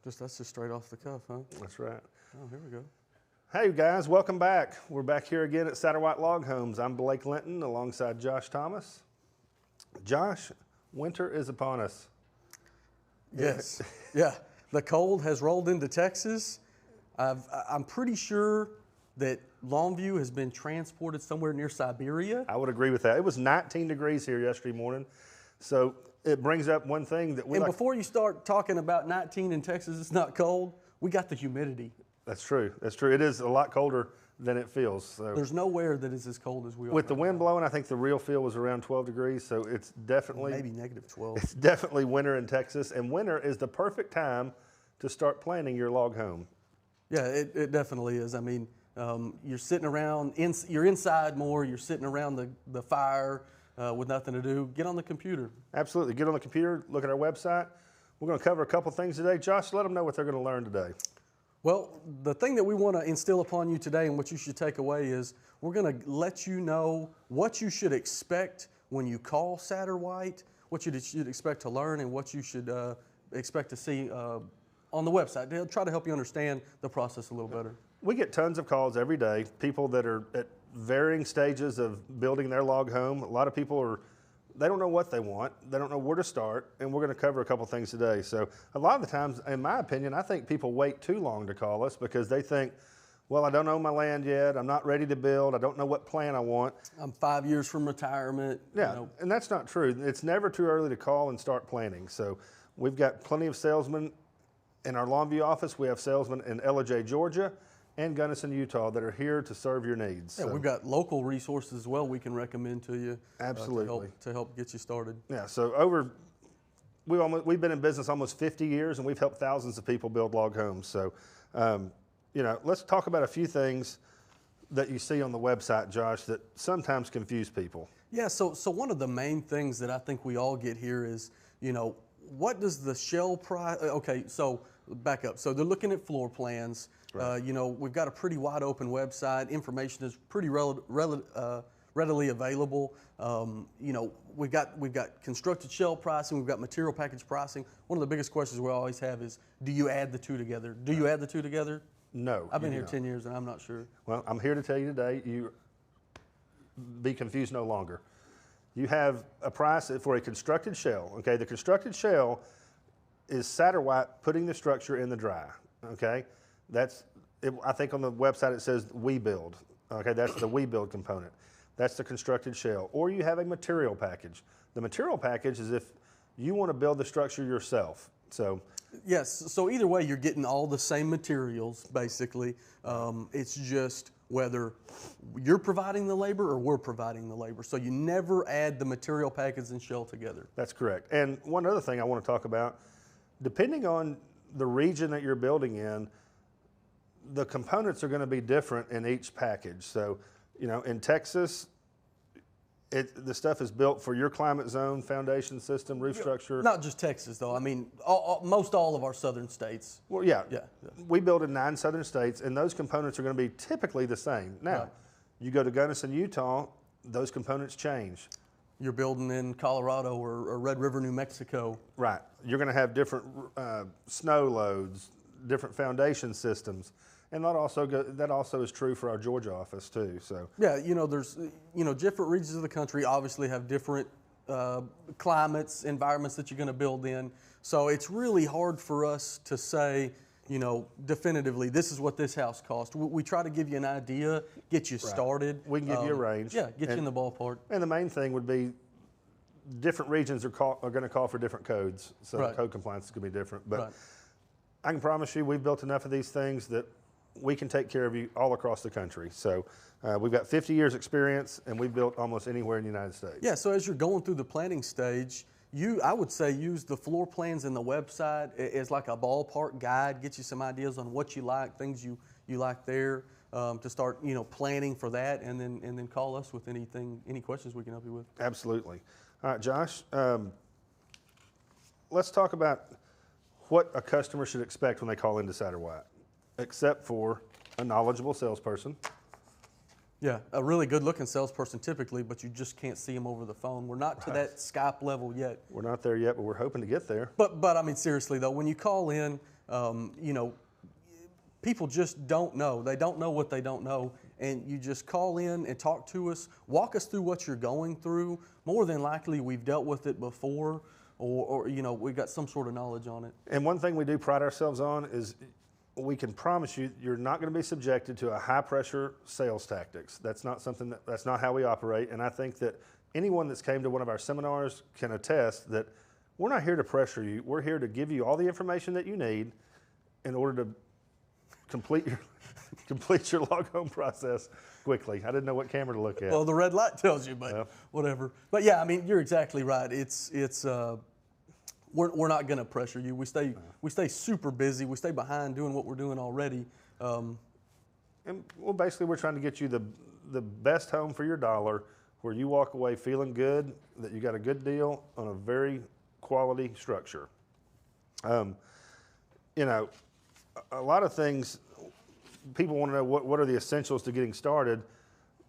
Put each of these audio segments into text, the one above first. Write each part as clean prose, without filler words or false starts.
That's just straight off the cuff, huh? That's right. Oh, here we go. Hey guys, welcome back. We're back here again at Satterwhite Log Homes. I'm Blake Linton alongside Josh Thomas. Josh, winter is upon us. Yes. Yeah. The cold has rolled into Texas. I'm pretty sure that Longview has been transported somewhere near Siberia. I would agree with that. It was 19 degrees here yesterday morning. So it brings up one thing that we And like. before you start talking about 19 in Texas, it's not cold. We got the humidity. That's true. That's true. It is a lot colder than it feels. So There's nowhere that is as cold as we are. with the right wind now. blowing, I think the real feel was around 12 degrees. So it's definitely Maybe negative 12. It's definitely winter in Texas, and winter is the perfect time to start planning your log home. Yeah, it definitely is. I mean, you're sitting around, you're inside more, you're sitting around the fire with nothing to do. Get on the computer. Absolutely. Get on the computer, look at our website. We're going to cover a couple things today. Josh, let them know what they're going to learn today. Well, the thing that we want to instill upon you today and what you should take away is we're going to let you know what you should expect when you call Satterwhite, what you should expect to learn, and what you should expect to see on the website. They'll try to help you understand the process a little better. We get tons of calls every day, people that are at varying stages of building their log home. A lot of people they don't know what they want. They don't know where to start, and we're going to cover a couple things today. So a lot of the times, in my opinion, I think people wait too long to call us because they think, well, I don't own my land yet. I'm not ready to build. I don't know what plan I want. I'm 5 years from retirement. Yeah, You know. and that's not true. It's never too early to call and start planning. So we've got plenty of salesmen in our Longview office. We have salesmen in Ellijay, Georgia, and Gunnison, Utah, that are here to serve your needs. Yeah, So, we've got local resources as well we can recommend to you. Absolutely. To help get you started. yeah, so we've been in business almost 50 years, and we've helped thousands of people build log homes. So, let's talk about a few things that you see on the website, Josh, that sometimes confuse people. Yeah, so one of the main things that I think we all get here is, what does the shell price, okay, so back up. So they're looking at floor plans. Right. We've got a pretty wide open website. Information is pretty readily available. We've got constructed shell pricing. We've got material package pricing. One of the biggest questions we always have is, do you add the two together? Do you add the two together? No. I've been you here do 10 years and I'm not sure. Well, I'm here to tell you today, you be confused no longer. You have a price for a constructed shell. Okay, the constructed shell is Satterwhite putting the structure in the dry. Okay, I think on the website it says we build. Okay, that's the we build component. That's the constructed shell. Or you have a material package. The material package is if you want to build the structure yourself. So yes, so either way, you're getting all the same materials, basically. It's just whether you're providing the labor or we're providing the labor. So you never add the material package and shell together. that's correct. And one other thing I want to talk about, depending on the region that you're building in, the components are going to be different in each package. So, in Texas, the stuff is built for your climate zone, foundation system, roof structure. Not just Texas, though. I mean, most all of our southern states. Well, yeah. Yeah. We build in 9 southern states, and those components are going to be typically the same. Now, Right. you go to Gunnison, Utah, those components change. You're building in Colorado or Red River, New Mexico. Right. You're going to have different snow loads, different foundation systems. And that also is true for our Georgia office too. So Yeah, there's different regions of the country obviously have different climates, environments that you're going to build in. So it's really hard for us to say, definitively, this is what this house cost. We try to give you an idea, get you started. we can give you a range. Yeah, get you in the ballpark. And the main thing would be different regions are going to call for different codes. So Right. code compliance is going to be different. But Right. I can promise you we've built enough of these things that we can take care of you all across the country. So we've got 50 years experience, and we've built almost anywhere in the United States. Yeah, so as you're going through the planning stage, I would say use the floor plans in the website as like a ballpark guide, get you some ideas on what you like, things you like there, to start planning for that, and then call us with any questions we can help you with. Absolutely. All right, Josh, let's talk about what a customer should expect when they call into Satterwhite, except for a knowledgeable salesperson. Yeah, a really good-looking salesperson typically, but you just can't see them over the phone. We're not to that Skype level yet. We're not there yet, but we're hoping to get there. But I mean, seriously though, when you call in, You know, people just don't know. They don't know what they don't know. And you just call in and talk to us, walk us through what you're going through. More than likely, we've dealt with it before, or you know, we've got some sort of knowledge on it. And one thing we do pride ourselves on is we can promise you you're not going to be subjected to a high pressure sales tactics. That's not something that's not how we operate. And I think that anyone that's came to one of our seminars can attest that we're not here to pressure you. We're here to give you all the information that you need in order to complete your log home process quickly. I didn't know what camera to look at. Well, the red light tells you, but whatever. But yeah, I mean, you're exactly right. We're not going to pressure you. We stay super busy. We stay behind doing what we're doing already. And well, basically, we're trying to get you the best home for your dollar, where you walk away feeling good that you got a good deal on a very quality structure. You know, a lot of things, people want to know what are the essentials to getting started.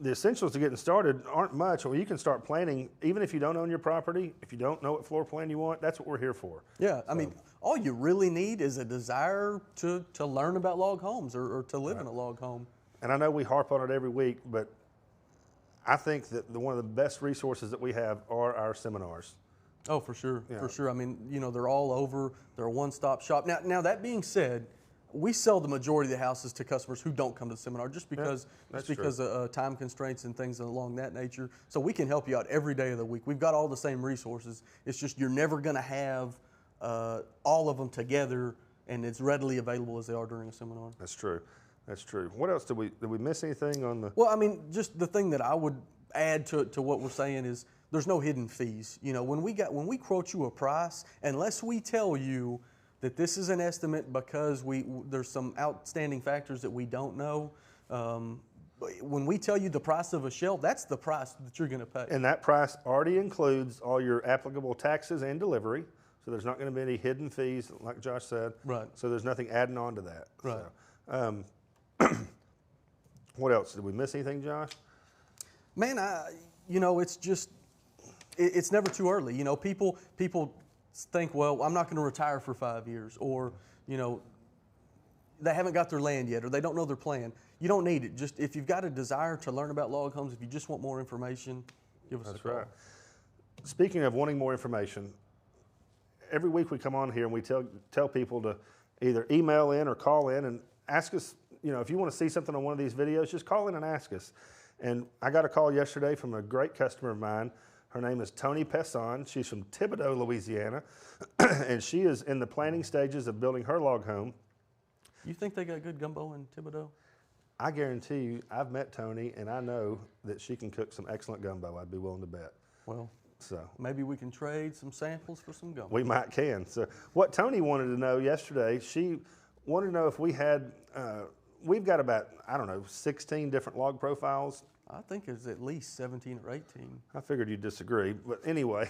The essentials to getting started aren't much, or you can start planning even if you don't own your property. If you don't know what floor plan you want, that's what we're here for. Yeah, I mean, all you really need is a desire to learn about log homes or to live in a log home. And I know we harp on it every week, but I think that one of the best resources that we have are our seminars. Oh, for sure, for sure. I mean, you know, they're all over. They're a one-stop shop. Now that being said, we sell the majority of the houses to customers who don't come to the seminar just because of time constraints and things along that nature. So we can help you out every day of the week. We've got all the same resources. It's just you're never going to have all of them together and it's readily available as they are during a seminar. That's true. That's true. What else did we miss anything on the? Well, I mean, just the thing that I would add to what we're saying is there's no hidden fees. You know, when we quote you a price, unless we tell you that this is an estimate because there's some outstanding factors that we don't know. When we tell you the price of a shell, that's the price that you're going to pay. And that price already includes all your applicable taxes and delivery. So there's not going to be any hidden fees, like Josh said. Right. So there's nothing adding on to that. Right. So, what else? Did we miss anything, Josh? Man, you know, it's just, it's never too early. You know, people think, well, I'm not going to retire for 5 years, or, you know, they haven't got their land yet, or they don't know their plan. You don't need it. Just if you've got a desire to learn about log homes, if you just want more information, give us a call. That's right. Speaking of wanting more information, every week we come on here and we tell people to either email in or call in and ask us, you know, if you want to see something on one of these videos, just call in and ask us. And I got a call yesterday from a great customer of mine. Her name is Tony Pesson. She's from Thibodaux, Louisiana, and she is in the planning stages of building her log home. You think they got good gumbo in Thibodaux? I guarantee you, I've met Tony, and I know that she can cook some excellent gumbo. I'd be willing to bet. Well, so maybe we can trade some samples for some gumbo. We might can. So what Tony wanted to know yesterday, she wanted to know if we had, we've got about, 16 different log profiles. I think it's at least 17 or 18. I figured you'd disagree, but anyway,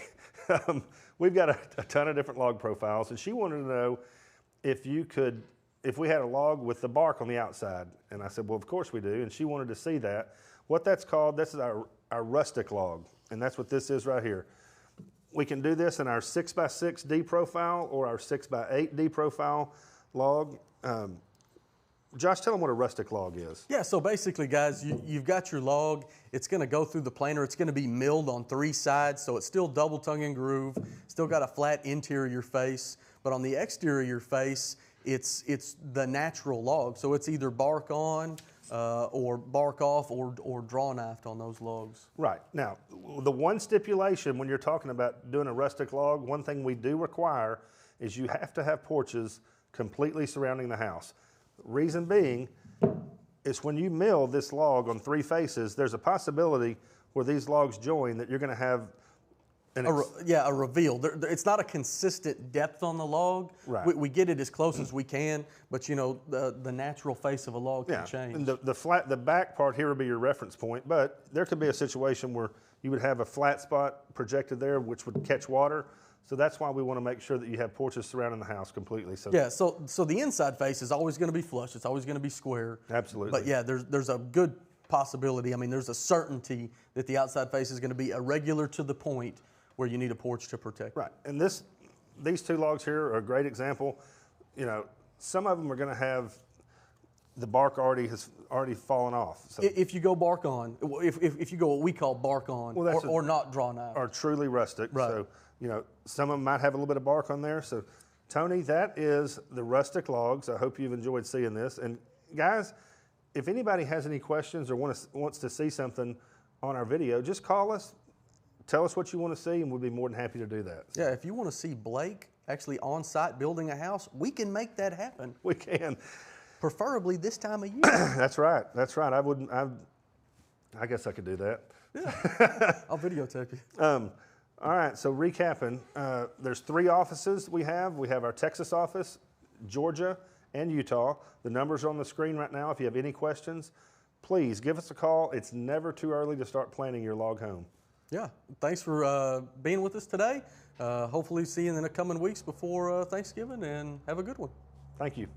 we've got a ton of different log profiles, and she wanted to know if we had a log with the bark on the outside. And I said, well, of course we do, and she wanted to see that. What that's called, this is our rustic log, and that's what this is right here. We can do this in our 6x6 D profile or our 6x8 D profile log. Josh, tell them what a rustic log is. Yeah, so basically, guys, you've got your log. It's going to go through the planer. It's going to be milled on 3 sides, so it's still double tongue and groove. Still got a flat interior face, but on the exterior face, it's the natural log. So it's either bark on or bark off or draw knifed on those logs. Right. Now, the one stipulation when you're talking about doing a rustic log, one thing we do require is you have to have porches completely surrounding the house. Reason being is when you mill this log on 3 faces, there's a possibility where these logs join that you're going to have a reveal. It's not a consistent depth on the log. Right. We get it as close as we can, but you know the natural face of a log can change. And the back part here would be your reference point, but there could be a situation where you would have a flat spot projected there which would catch water. So that's why we want to make sure that you have porches surrounding the house completely. So yeah, so the inside face is always going to be flush. It's always going to be square. Absolutely. But yeah, there's a good possibility. I mean, there's a certainty that the outside face is going to be irregular to the point where you need a porch to protect. Right, and these 2 logs here are a great example. You know, some of them are going to have the bark has already fallen off. So If you go bark on, if you go what we call bark on, Well, that's or not drawn out. are truly rustic. Right. So, some of them might have a little bit of bark on there. So, Tony, that is the rustic logs. I hope you've enjoyed seeing this. And guys, if anybody has any questions or wants to see something on our video, just call us, tell us what you want to see, and we'll be more than happy to do that. Yeah, if you want to see Blake actually on site building a house, we can make that happen. We can. Preferably this time of year. That's right. That's right. I guess I could do that. I'll videotape you. All right, so recapping, there's 3 offices we have. We have our Texas office, Georgia, and Utah. The numbers are on the screen right now. If you have any questions, please give us a call. It's never too early to start planning your log home. Yeah, thanks for being with us today. Hopefully see you in the coming weeks before Thanksgiving, and have a good one. Thank you.